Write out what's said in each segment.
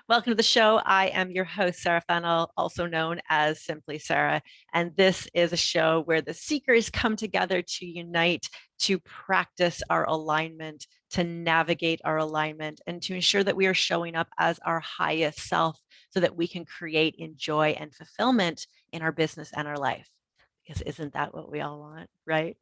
Welcome to the show. I am your host, Sara Fennell, also known as Simply Sara. And this is a show where the seekers come together to unite, to practice our alignment, to navigate our alignment, and to ensure that we are showing up as our highest self so that we can create joy and fulfillment in our business and our life. Because isn't that what we all want, right?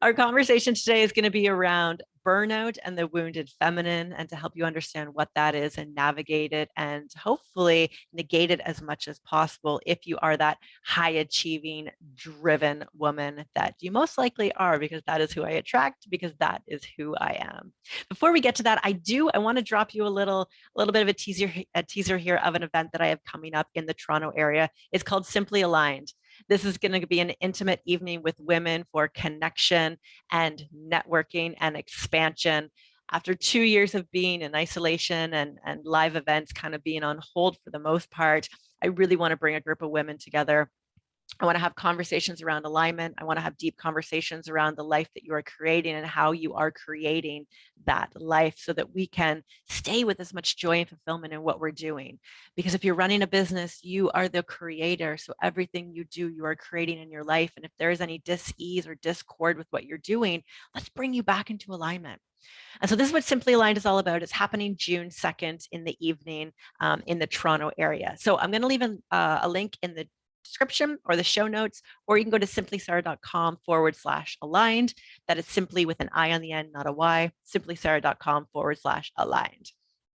Our conversation today is going to be around burnout and the wounded feminine, and to help you understand what that is and navigate it and hopefully negate it as much as possible if you are that high achieving, driven woman that you most likely are, because that is who I attract, because that is who I am. Before we get to that, I want to drop you a little bit of a teaser here of an event that I have coming up in the Toronto area. It's called Simply Aligned. This is going to be an intimate evening with women for connection and networking and expansion. After 2 years of being in isolation and live events kind of being on hold for the most part, I really want to bring a group of women together. I want to have conversations around alignment. I want to have deep conversations around the life that you are creating and how you are creating that life so that we can stay with as much joy and fulfillment in what we're doing. Because if you're running a business, you are the creator. So everything you do, you are creating in your life. And if there is any dis-ease or discord with what you're doing, let's bring you back into alignment. And so this is what Simply Aligned is all about. It's happening June 2nd in the evening in the Toronto area. So I'm going to leave a link in the description or the show notes, or you can go to simplysara.com/aligned. That is simply with an I on the end, not a Y, simplysara.com/aligned.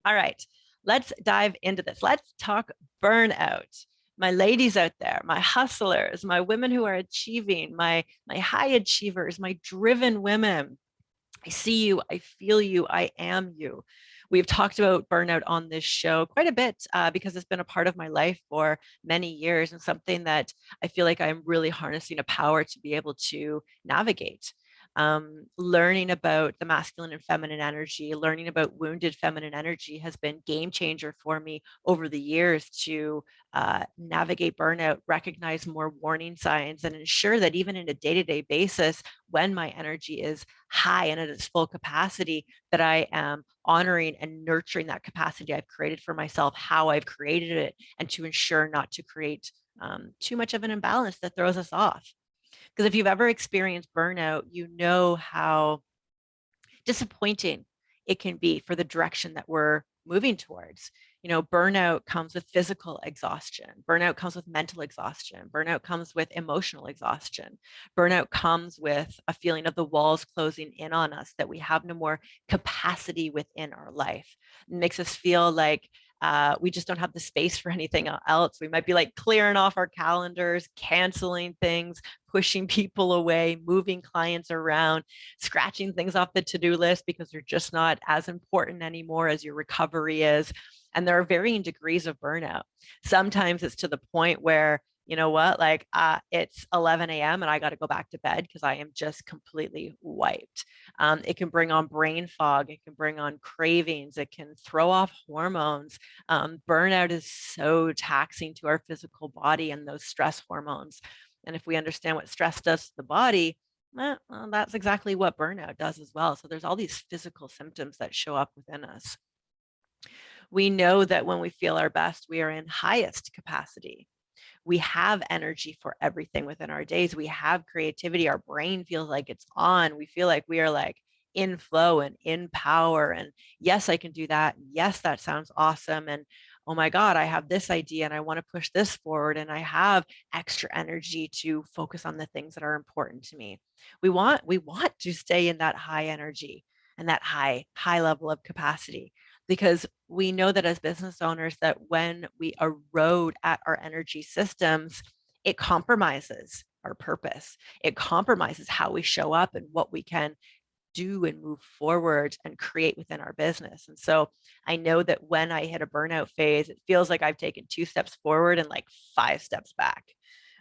All right, let's dive into this. Let's talk burnout. My ladies out there, my hustlers, my women who are achieving, my high achievers, my driven women. I see you, I feel you, I am you. We've talked about burnout on this show quite a bit because it's been a part of my life for many years and something that I feel like I'm really harnessing a power to be able to navigate. Learning about the masculine and feminine energy, learning about wounded feminine energy has been game changer for me over the years to navigate burnout, recognize more warning signs, and ensure that even in a day-to-day basis, when my energy is high and at its full capacity, that I am honoring and nurturing that capacity I've created for myself, how I've created it, and to ensure not to create too much of an imbalance that throws us off. Because if you've ever experienced burnout, you know how disappointing it can be for the direction that we're moving towards. You know, burnout comes with physical exhaustion. Burnout comes with mental exhaustion. Burnout comes with emotional exhaustion. Burnout comes with a feeling of the walls closing in on us, that we have no more capacity within our life. It makes us feel like we just don't have the space for anything else. We might be like clearing off our calendars, canceling things, pushing people away, moving clients around, scratching things off the to-do list because they're just not as important anymore as your recovery is. And there are varying degrees of burnout. Sometimes it's to the point where, you know what, like it's 11 a.m. and I got to go back to bed because I am just completely wiped. It can bring on brain fog. It can bring on cravings. It can throw off hormones. Burnout is so taxing to our physical body and those stress hormones. And if we understand what stress does to the body, well, that's exactly what burnout does as well. So there's all these physical symptoms that show up within us. We know that when we feel our best, we are in highest capacity. We have energy for everything within our days. We have creativity. Our brain feels like it's on. We feel like we are like in flow and in power. And yes, I can do that. Yes, that sounds awesome. And oh my God, I have this idea and I want to push this forward. And I have extra energy to focus on the things that are important to me. We want to stay in that high energy and that high level of capacity, because we know that as business owners, that when we erode at our energy systems, it compromises our purpose. It compromises how we show up and what we can do and move forward and create within our business. And so I know that when I hit a burnout phase, it feels like I've taken 2 steps forward and like 5 steps back.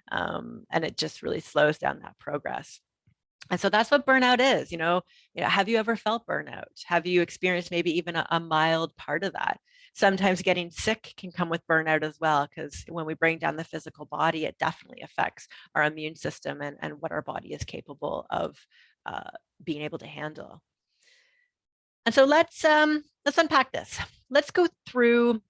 And it just really slows down that progress. And so that's what burnout is. Have you ever felt burnout? Have you experienced maybe even a mild part of that? Sometimes getting sick can come with burnout as well, because when we bring down the physical body, it definitely affects our immune system and what our body is capable of being able to handle. And so let's unpack this. let's go through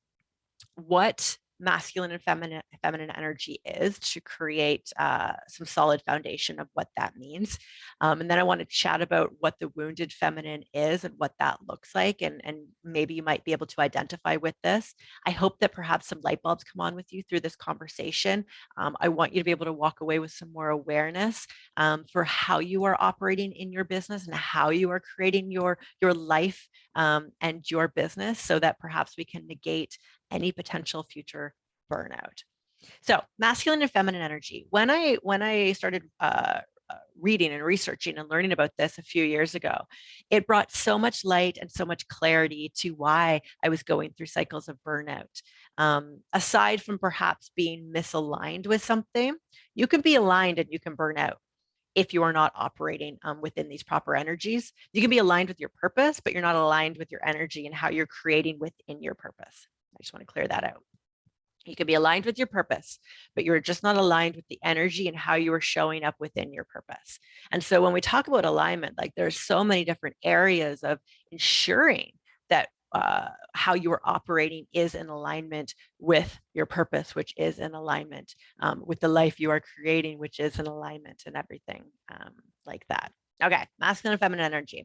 what masculine and feminine energy is to create some solid foundation of what that means. And then I want to chat about what the wounded feminine is and what that looks like. And maybe you might be able to identify with this. I hope that perhaps some light bulbs come on with you through this conversation. I want you to be able to walk away with some more awareness for how you are operating in your business and how you are creating your life and your business, so that perhaps we can negate any potential future burnout. So masculine and feminine energy. When I started reading and researching and learning about this a few years ago, it brought so much light and so much clarity to why I was going through cycles of burnout. Aside from perhaps being misaligned with something, you can be aligned and you can burn out if you are not operating within these proper energies. You can be aligned with your purpose, but you're not aligned with your energy and how you're creating within your purpose. I just want to clear that out. You can be aligned with your purpose, but you're just not aligned with the energy and how you are showing up within your purpose. And so when we talk about alignment, like there's so many different areas of ensuring that how you are operating is in alignment with your purpose, which is in alignment with the life you are creating, which is in alignment, and everything like that. Okay, masculine and feminine energy.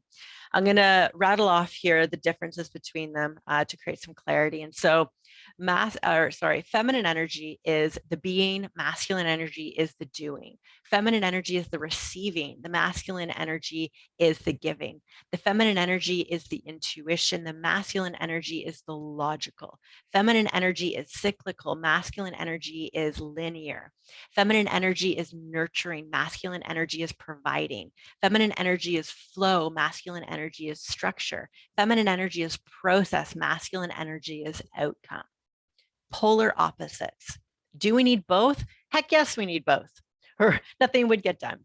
I'm going to rattle off here the differences between them to create some clarity. And so feminine energy is the being, masculine energy is the doing. Feminine energy is the receiving, the masculine energy is the giving. The feminine energy is the intuition, the masculine energy is the logical. Feminine energy is cyclical, masculine energy is linear. Feminine energy is nurturing, masculine energy is providing. Feminine energy is flow, masculine energy is structure. Feminine energy is process, masculine energy is outcome. Polar opposites. Do we need both? Heck yes, we need both, or nothing would get done.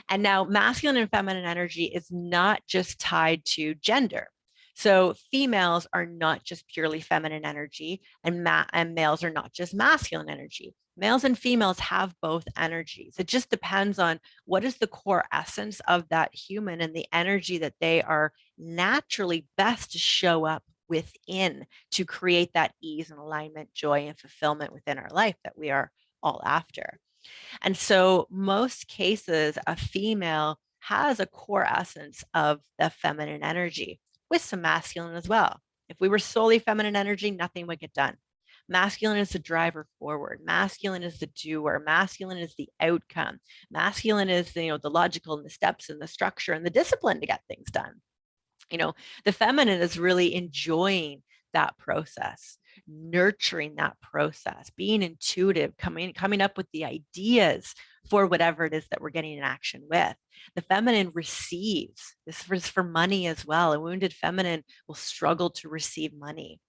And now masculine and feminine energy is not just tied to gender. So females are not just purely feminine energy, and males are not just masculine energy. Males and females have both energies. It just depends on what is the core essence of that human and the energy that they are naturally best to show up within to create that ease and alignment, joy, and fulfillment within our life that we are all after. And so most cases, a female has a core essence of the feminine energy with some masculine as well. If we were solely feminine energy, nothing would get done. Masculine is the driver forward. Masculine is the doer. Masculine is the outcome. Masculine is the logical and the steps and the structure and the discipline to get things done. The feminine is really enjoying that process, nurturing that process, being intuitive, coming up with the ideas for whatever it is that we're getting in action with. The feminine receives. This is for money as well. A wounded feminine will struggle to receive money.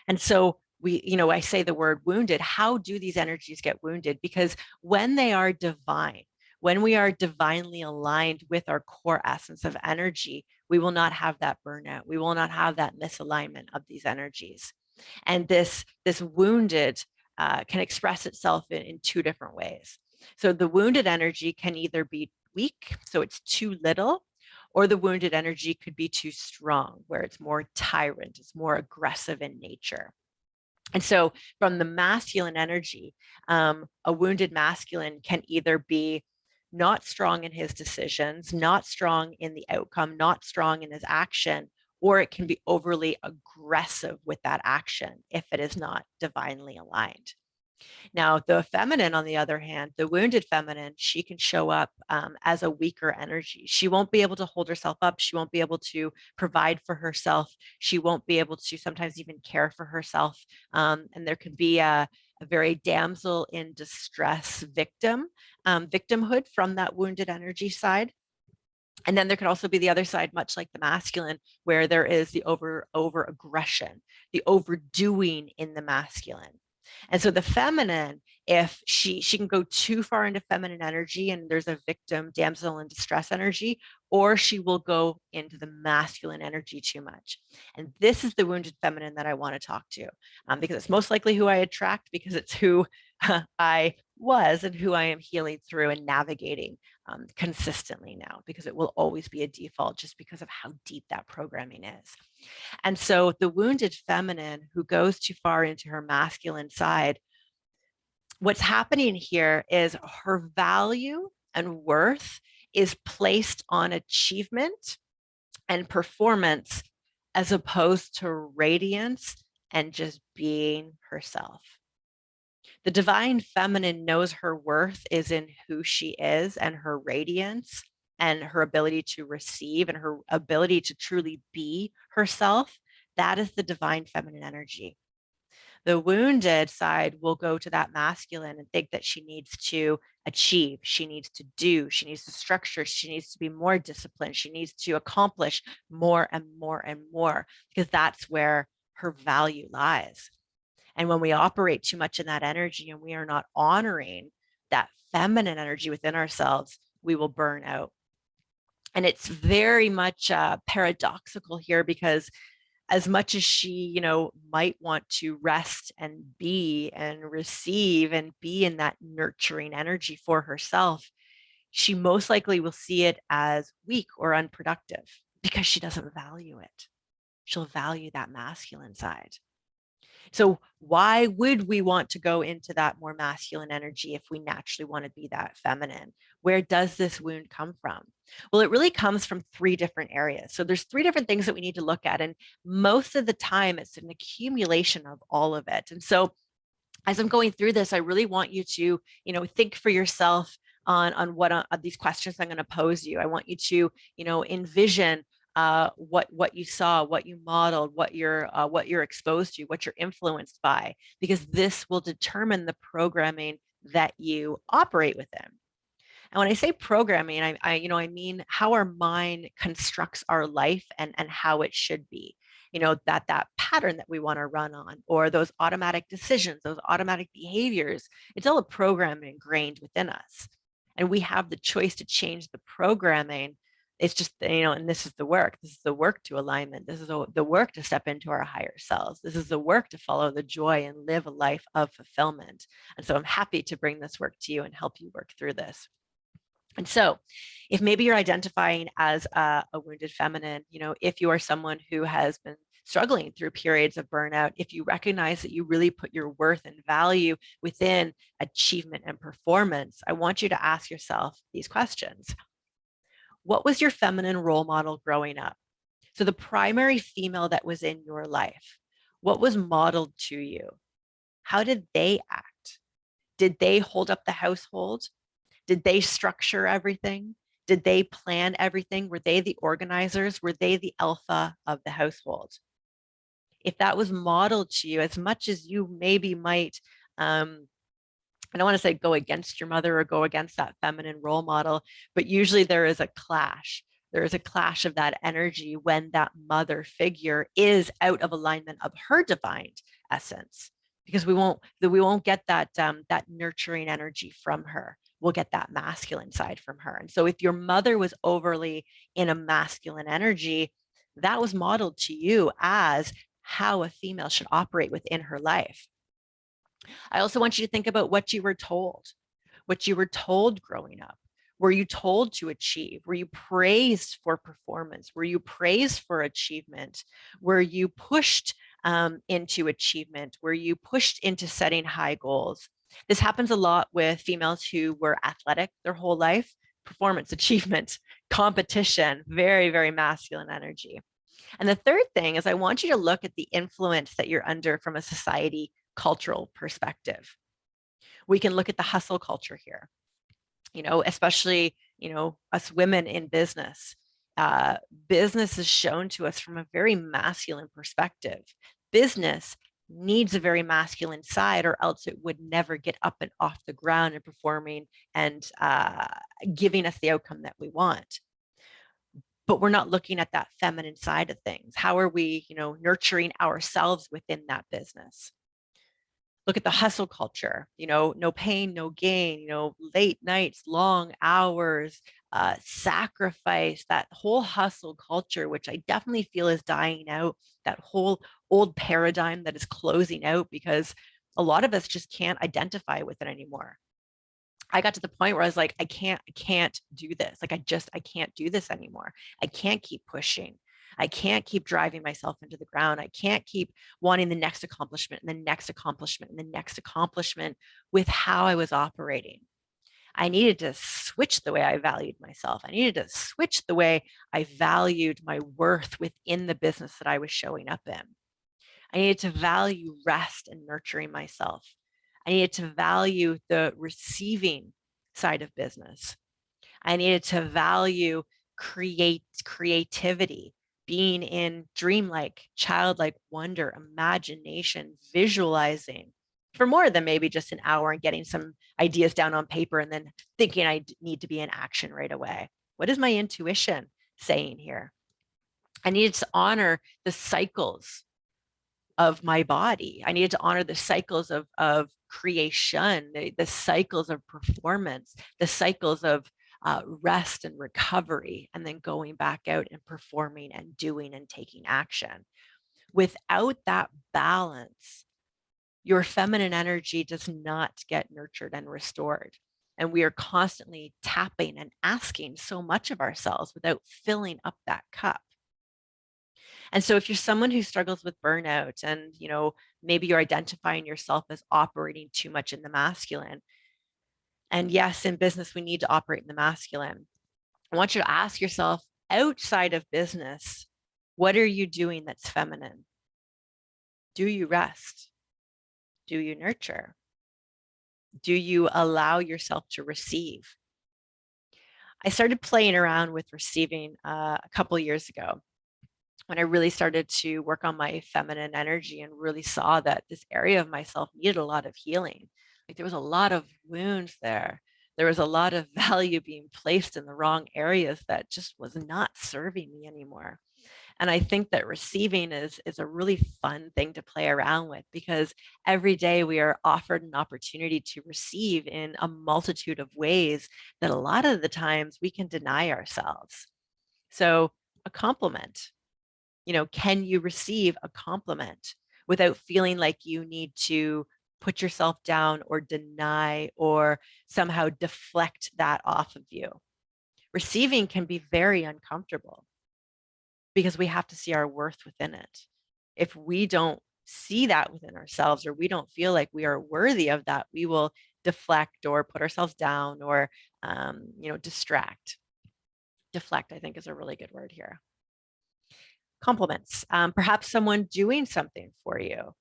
And so I say the word wounded. How do these energies get wounded? Because when they are divine, when we are divinely aligned with our core essence of energy, we will not have that burnout. We will not have that misalignment of these energies. And this wounded can express itself in two different ways. So the wounded energy can either be weak, so it's too little, or the wounded energy could be too strong, where it's more tyrant, it's more aggressive in nature. And so from the masculine energy, a wounded masculine can either be not strong in his decisions, not strong in the outcome, not strong in his action, or it can be overly aggressive with that action if it is not divinely aligned. Now, the feminine, on the other hand, the wounded feminine, she can show up as a weaker energy. She won't be able to hold herself up. She won't be able to provide for herself. She won't be able to sometimes even care for herself. And there can be a very damsel in distress victimhood from that wounded energy side. And then there could also be the other side, much like the masculine, where there is the over aggression, the overdoing in the masculine. And so the feminine, if she can go too far into feminine energy and there's a victim, damsel in distress energy, or she will go into the masculine energy too much. And this is the wounded feminine that I want to talk to, because it's most likely who I attract, because it's who I was and who I am healing through and navigating consistently now, because it will always be a default just because of how deep that programming is. And so the wounded feminine who goes too far into her masculine side, what's happening here is her value and worth is placed on achievement and performance as opposed to radiance and just being herself. The divine feminine knows her worth is in who she is and her radiance and her ability to receive and her ability to truly be herself. That is the divine feminine energy. The wounded side will go to that masculine and think that she needs to achieve, she needs to do, she needs to structure, she needs to be more disciplined, she needs to accomplish more and more and more, because that's where her value lies. And when we operate too much in that energy and we are not honoring that feminine energy within ourselves, we will burn out. And it's very much paradoxical here, because as much as she, might want to rest and be and receive and be in that nurturing energy for herself, she most likely will see it as weak or unproductive because she doesn't value it. She'll value that masculine side. So why would we want to go into that more masculine energy if we naturally want to be that feminine? Where does this wound come from? Well, it really comes from three different areas. So there's three different things that we need to look at. And most of the time, it's an accumulation of all of it. And so as I'm going through this, I really want you to, think for yourself on what these questions I'm going to pose you. I want you to, envision what you saw, what you modeled, what you're exposed to, what you're influenced by, because this will determine the programming that you operate within. And when I say programming, I mean how our mind constructs our life and how it should be. That pattern that we want to run on, or those automatic decisions, those automatic behaviors, it's all a program ingrained within us. And we have the choice to change the programming. It's just, and this is the work. This is the work to alignment. This is the work to step into our higher selves. This is the work to follow the joy and live a life of fulfillment. And so I'm happy to bring this work to you and help you work through this. And so if maybe you're identifying as a wounded feminine, if you are someone who has been struggling through periods of burnout, if you recognize that you really put your worth and value within achievement and performance, I want you to ask yourself these questions. What was your feminine role model growing up? So the primary female that was in your life, what was modeled to you? How did they act? Did they hold up the household? Did they structure everything? Did they plan everything? Were they the organizers? Were they the alpha of the household? If that was modeled to you, as much as you maybe might, I don't want to say go against your mother or go against that feminine role model, but usually there is a clash. There is a clash of that energy when that mother figure is out of alignment of her divine essence, because we won't get that nurturing energy from her. We'll get that masculine side from her. And so if your mother was overly in a masculine energy, that was modeled to you as how a female should operate within her life. I also want you to think about what you were told growing up. Were you told to achieve? Were you praised for performance? Were you praised for achievement? Were you pushed into achievement? Were you pushed into setting high goals? This happens a lot with females who were athletic their whole life. Performance, achievement, competition, very, very masculine energy. And the third thing is I want you to look at the influence that you're under from a society cultural perspective. We can look at the hustle culture here, especially, us women in business. Business is shown to us from a very masculine perspective. Business needs a very masculine side, or else it would never get up and off the ground and performing and giving us the outcome that we want. But we're not looking at that feminine side of things. How are we, nurturing ourselves within that business? Look at the hustle culture, no pain, no gain, late nights, long hours, sacrifice, that whole hustle culture, which I definitely feel is dying out, that whole old paradigm that is closing out because a lot of us just can't identify with it anymore. I got to the point where I was like, I can't do this. Like, I can't do this anymore. I can't keep pushing. I can't keep driving myself into the ground. I can't keep wanting the next accomplishment and the next accomplishment and the next accomplishment with how I was operating. I needed to switch the way I valued myself. I needed to switch the way I valued my worth within the business that I was showing up in. I needed to value rest and nurturing myself. I needed to value the receiving side of business. I needed to value creativity, being in dreamlike, childlike wonder, imagination, visualizing for more than maybe just an hour and getting some ideas down on paper and then thinking I need to be in action right away. What is my intuition saying here? I needed to honor the cycles of my body. I needed to honor the cycles of creation, the cycles of performance, the cycles of rest and recovery, and then going back out and performing and doing and taking action. Without that balance, your feminine energy does not get nurtured and restored. And we are constantly tapping and asking so much of ourselves without filling up that cup. And so if you're someone who struggles with burnout and, maybe you're identifying yourself as operating too much in the masculine, and yes, in business, we need to operate in the masculine. I want you to ask yourself, outside of business, what are you doing that's feminine? Do you rest? Do you nurture? Do you allow yourself to receive? I started playing around with receiving a couple years ago, when I really started to work on my feminine energy and really saw that this area of myself needed a lot of healing. Like, there was a lot of wounds there. There was a lot of value being placed in the wrong areas that just was not serving me anymore. And I think that receiving is a really fun thing to play around with, because every day we are offered an opportunity to receive in a multitude of ways that a lot of the times we can deny ourselves. So a compliment, can you receive a compliment without feeling like you need to put yourself down or deny or somehow deflect that off of you? Receiving can be very uncomfortable because we have to see our worth within it. If we don't see that within ourselves, or we don't feel like we are worthy of that, we will deflect or put ourselves down or, distract. Deflect, I think, is a really good word here. Compliments, perhaps someone doing something for you.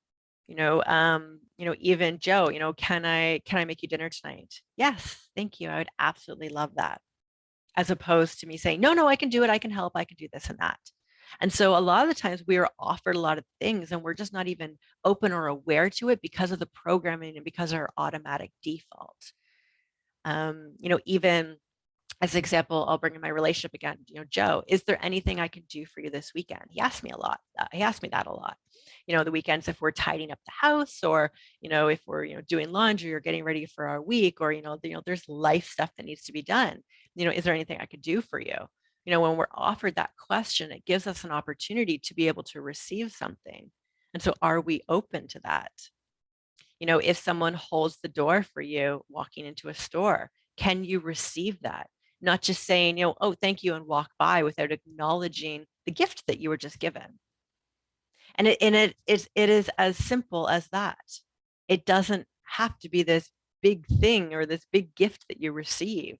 Even Joe, can I make you dinner tonight? Yes, thank you. I would absolutely love that. As opposed to me saying, no, I can do it. I can help. I can do this and that. And so a lot of the times we are offered a lot of things and we're just not even open or aware to it because of the programming and because of our automatic default. Even as an example, I'll bring in my relationship again. Joe, is there anything I can do for you this weekend? He asked me a lot. He asked me that a lot. The weekends, if we're tidying up the house, or if we're doing laundry or getting ready for our week, or there's life stuff that needs to be done. Is there anything I could do for you? When we're offered that question, it gives us an opportunity to be able to receive something. And so, are we open to that? If someone holds the door for you walking into a store, can you receive that? Not just saying, oh, thank you, and walk by without acknowledging the gift that you were just given. And it is as simple as that. It doesn't have to be this big thing or this big gift that you receive.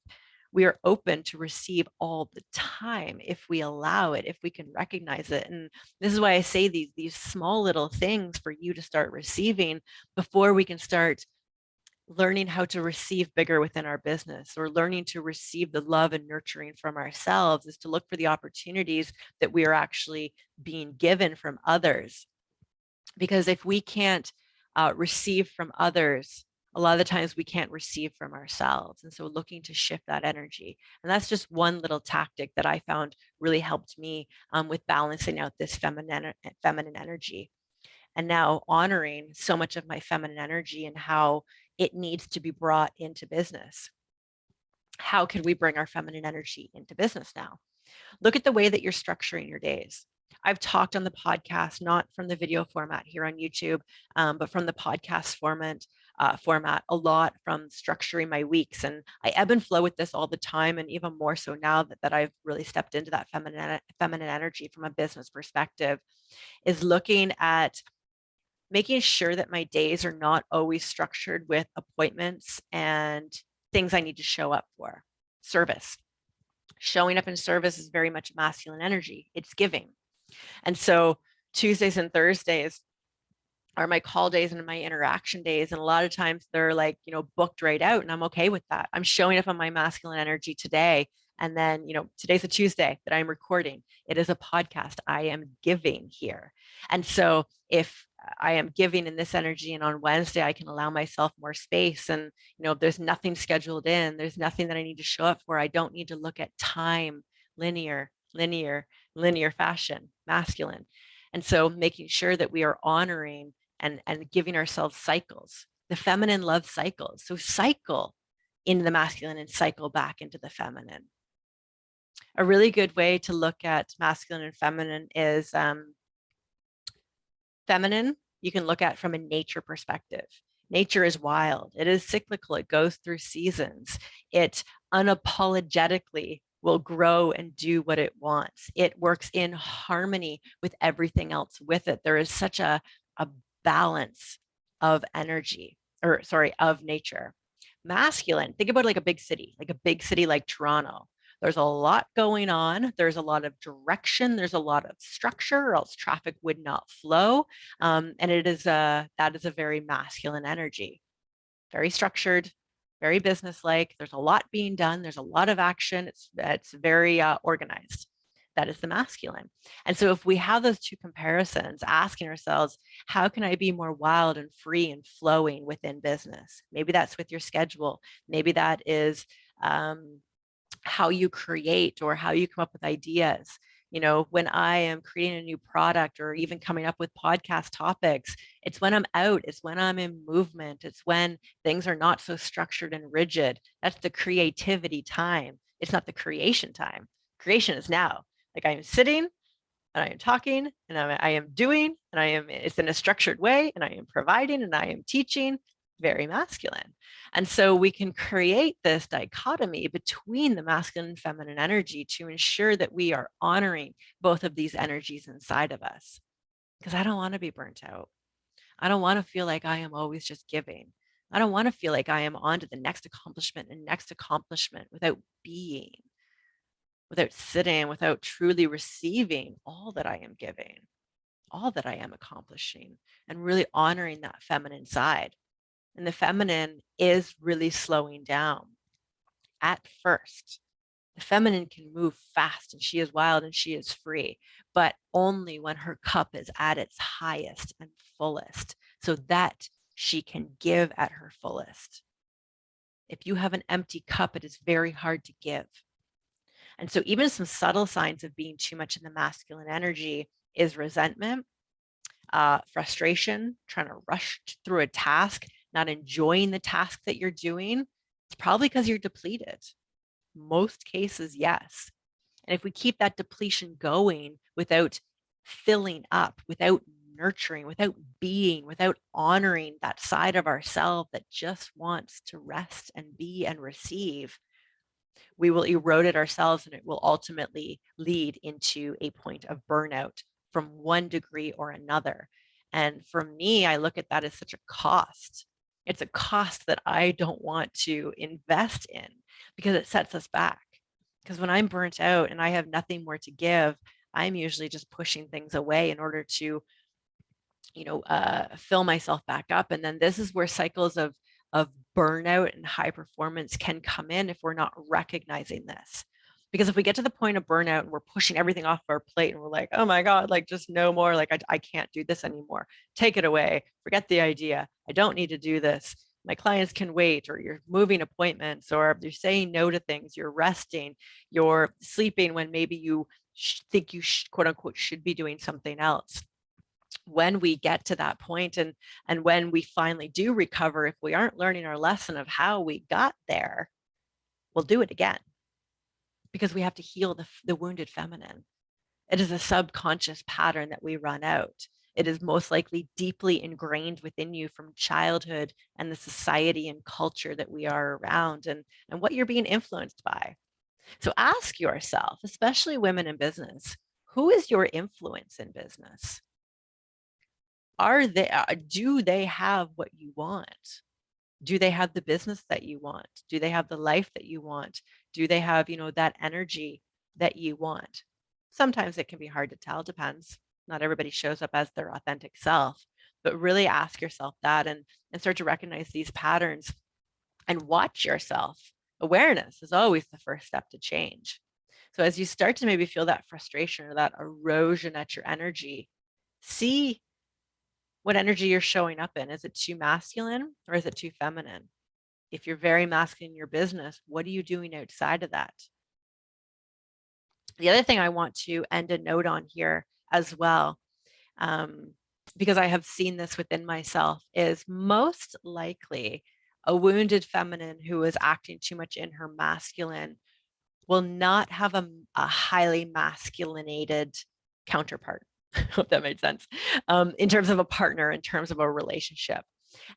We are open to receive all the time if we allow it, if we can recognize it. And this is why I say these small little things for you to start receiving before we can start learning how to receive bigger within our business, or learning to receive the love and nurturing from ourselves, is to look for the opportunities that we are actually being given from others. Because if we can't receive from others, a lot of the times we can't receive from ourselves. And so looking to shift that energy. And that's just one little tactic that I found really helped me with balancing out this feminine energy. And now honoring so much of my feminine energy and how it needs to be brought into business. How can we bring our feminine energy into business now? Look at the way that you're structuring your days. I've talked on the podcast, not from the video format here on YouTube, but from the podcast format format a lot from structuring my weeks. And I ebb and flow with this all the time. And even more so now that I've really stepped into that feminine energy from a business perspective, is looking at making sure that my days are not always structured with appointments and things I need to show up for. Service. Showing up in service is very much masculine energy. It's giving. And so Tuesdays and Thursdays are my call days and my interaction days. And a lot of times they're like, booked right out. And I'm okay with that. I'm showing up on my masculine energy today. And then, today's a Tuesday that I'm recording. It is a podcast. I am giving here. And so if I am giving in this energy and on Wednesday, I can allow myself more space. And, there's nothing scheduled in, there's nothing that I need to show up for. I don't need to look at time, linear fashion, masculine. And so making sure that we are honoring and giving ourselves cycles. The feminine loves cycles. So cycle into the masculine and cycle back into the feminine. A really good way to look at masculine and feminine is feminine, you can look at from a nature perspective. Nature is wild. It is cyclical. It goes through seasons. It unapologetically will grow and do what it wants. It works in harmony with everything else with it. There is such a balance of energy, of nature. Masculine, think about like a big city like Toronto. There's a lot going on. There's a lot of direction. There's a lot of structure, or else traffic would not flow. And that is a very masculine energy, very structured, very business-like. There's a lot being done. There's a lot of action. It's very organized. That is the masculine. And so if we have those two comparisons, asking ourselves, how can I be more wild and free and flowing within business? Maybe that's with your schedule. Maybe that is how you create or how you come up with ideas. When I am creating a new product or even coming up with podcast topics, it's when I'm out, it's when I'm in movement, it's when things are not so structured and rigid. That's the creativity time. It's not the creation time. Creation is now. Like I am sitting and I am talking and I am doing and it's in a structured way and I am providing and I am teaching, very masculine. And so we can create this dichotomy between the masculine and feminine energy to ensure that we are honoring both of these energies inside of us. Because I don't want to be burnt out. I don't want to feel like I am always just giving. I don't want to feel like I am on to the next accomplishment and next accomplishment without being, without sitting, without truly receiving all that I am giving, all that I am accomplishing, and really honoring that feminine side. And the feminine is really slowing down. At first, the feminine can move fast and she is wild and she is free, but only when her cup is at its highest and fullest, so that she can give at her fullest. If you have an empty cup, it is very hard to give. And so even some subtle signs of being too much in the masculine energy is resentment, frustration, trying to rush through a task, not enjoying the task that you're doing. It's probably because you're depleted. Most cases, yes. And if we keep that depletion going without filling up, without nurturing, without being, without honoring that side of ourselves that just wants to rest and be and receive, we will erode it ourselves and it will ultimately lead into a point of burnout from one degree or another. And for me, I look at that as such a cost. It's a cost that I don't want to invest in because it sets us back. Because when I'm burnt out and I have nothing more to give, I'm usually just pushing things away in order to, fill myself back up. And then this is where cycles of burnout and high performance can come in if we're not recognizing this. Because if we get to the point of burnout and we're pushing everything off our plate and we're like, oh my God, like just no more, like I can't do this anymore. Take it away. Forget the idea. I don't need to do this. My clients can wait, or you're moving appointments, or you're saying no to things, you're resting, you're sleeping when maybe you think you quote unquote should be doing something else. When we get to that point and when we finally do recover, if we aren't learning our lesson of how we got there, we'll do it again. Because we have to heal the wounded feminine. It is a subconscious pattern that we run out. It is most likely deeply ingrained within you from childhood and the society and culture that we are around, and what you're being influenced by. So ask yourself, especially women in business, who is your influence in business? Do they have what you want? Do they have the business that you want? Do they have the life that you want? Do they have, that energy that you want? Sometimes it can be hard to tell, depends. Not everybody shows up as their authentic self, but really ask yourself that, and start to recognize these patterns and watch yourself. Awareness is always the first step to change. So as you start to maybe feel that frustration or that erosion at your energy, see what energy you're showing up in. Is it too masculine or is it too feminine? If you're very masculine in your business, what are you doing outside of that? The other thing I want to end a note on here as well, because I have seen this within myself, is most likely a wounded feminine who is acting too much in her masculine will not have a highly masculinated counterpart. I hope that made sense. In terms of a partner, in terms of a relationship.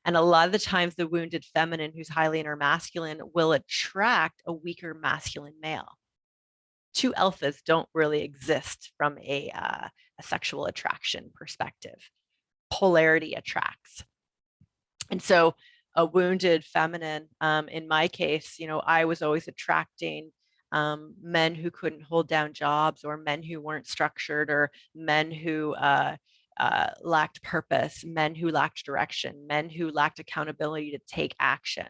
And a lot of the times, the wounded feminine who's highly in her masculine will attract a weaker masculine male. Two alphas don't really exist from a sexual attraction perspective. Polarity attracts. And so a wounded feminine, in my case, I was always attracting men who couldn't hold down jobs, or men who weren't structured, or men who lacked purpose, men who lacked direction, men who lacked accountability to take action.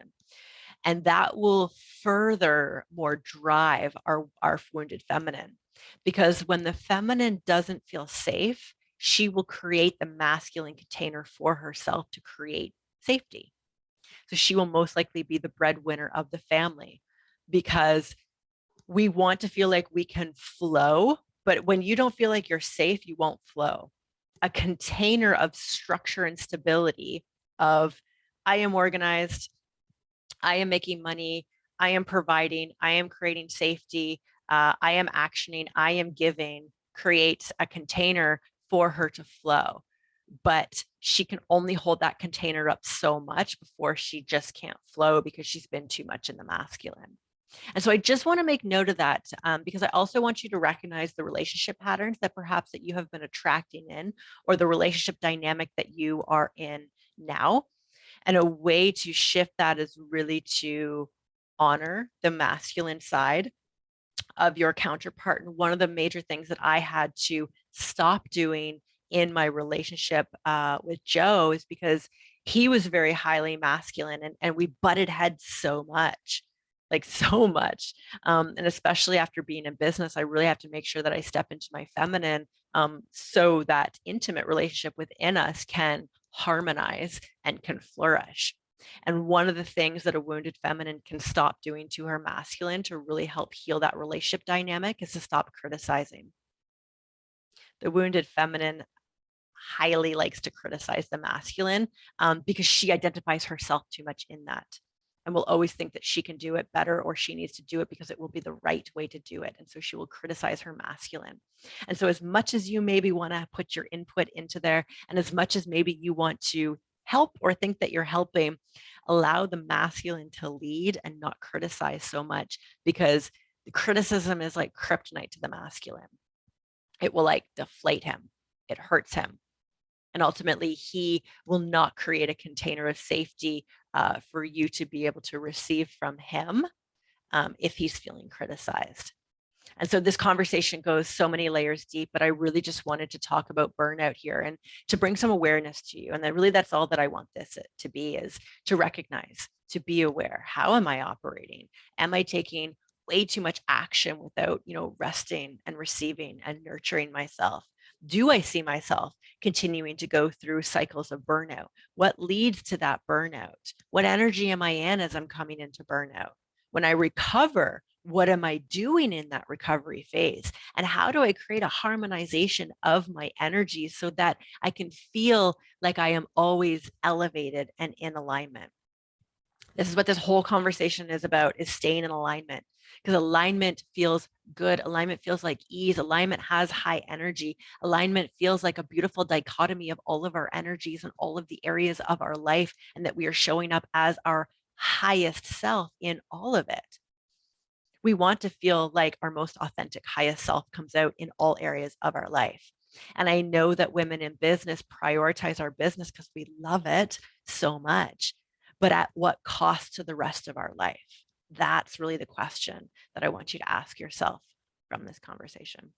And that will further more drive our wounded feminine. Because when the feminine doesn't feel safe, she will create the masculine container for herself to create safety. So she will most likely be the breadwinner of the family, because we want to feel like we can flow, but when you don't feel like you're safe, you won't flow. A container of structure and stability of, I am organized, I am making money, I am providing, I am creating safety, I am actioning, I am giving, creates a container for her to flow. But she can only hold that container up so much before she just can't flow, because she's been too much in the masculine. And so I just want to make note of that, because I also want you to recognize the relationship patterns that perhaps that you have been attracting in, or the relationship dynamic that you are in now. And a way to shift that is really to honor the masculine side of your counterpart. And one of the major things that I had to stop doing in my relationship with Joe is because he was very highly masculine, and we butted heads so much, like so much. And especially after being in business, I really have to make sure that I step into my feminine, so that intimate relationship within us can harmonize and can flourish. And one of the things that a wounded feminine can stop doing to her masculine to really help heal that relationship dynamic is to stop criticizing. The wounded feminine highly likes to criticize the masculine, because she identifies herself too much in that, and will always think that she can do it better, or she needs to do it because it will be the right way to do it. And so she will criticize her masculine. And so as much as you maybe want to put your input into there, and as much as maybe you want to help or think that you're helping, allow the masculine to lead and not criticize so much, because the criticism is like kryptonite to the masculine. It will like deflate him. It hurts him. And ultimately, he will not create a container of safety for you to be able to receive from him, if he's feeling criticized. And so this conversation goes so many layers deep, but I really just wanted to talk about burnout here and to bring some awareness to you. And then really that's all that I want this to be, is to recognize, to be aware. How am I operating? Am I taking way too much action without, resting and receiving and nurturing myself? Do I see myself continuing to go through cycles of burnout? What leads to that burnout? What energy am I in as I'm coming into burnout? When I recover, what am I doing in that recovery phase? And how do I create a harmonization of my energy so that I can feel like I am always elevated and in alignment? This is what this whole conversation is about, is staying in alignment. because alignment feels good. Alignment feels like ease. Alignment has high energy. Alignment feels like a beautiful dichotomy of all of our energies and all of the areas of our life, and that we are showing up as our highest self in all of it. We want to feel like our most authentic, highest self comes out in all areas of our life. And I know that women in business prioritize our business because we love it so much, but at what cost to the rest of our life? That's really the question that I want you to ask yourself from this conversation.